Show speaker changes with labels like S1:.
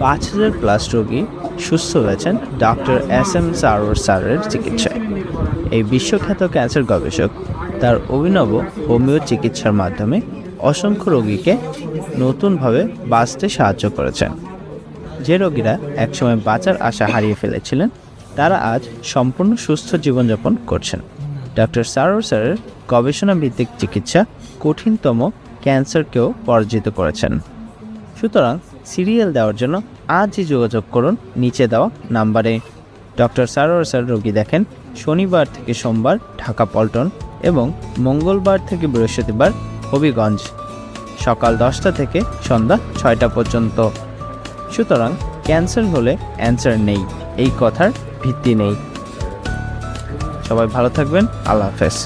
S1: 5,000+ রোগী সুস্থ হয়েছেন ডক্টর SM সারোয়ার স্যারের চিকিৎসায়। এই বিশ্বখ্যাত ক্যান্সার গবেষক তার অভিনব হোমিও চিকিৎসার মাধ্যমে অসংখ্য রোগীকে নতুনভাবে বাঁচতে সাহায্য করেছেন। যে রোগীরা একসময় বাঁচার আশা হারিয়ে ফেলেছিলেন, তারা আজ সম্পূর্ণ সুস্থ জীবনযাপন করছেন। ডক্টর সারোয়ার স্যারের গবেষণা ভিত্তিক চিকিৎসা কঠিনতম ক্যান্সারকেও পরাজিত করেছেন। সুতরাং সিরিয়াল দেওয়ার জন্য আজই যোগাযোগ করুন নিচে দেওয়া নাম্বারে। ডক্টর সারোয়ার স্যার রোগী দেখেন শনিবার থেকে সোমবার ঢাকা পল্টন এবং মঙ্গলবার থেকে বৃহস্পতিবার হবিগঞ্জ, সকাল 10টা থেকে সন্ধ্যা 6টা পর্যন্ত। সুতরাং ক্যান্সার হলে অ্যান্সার নেই, এই কথার ভিত্তি নেই। সবাই ভালো থাকবেন। আল্লাহ হাফেজ।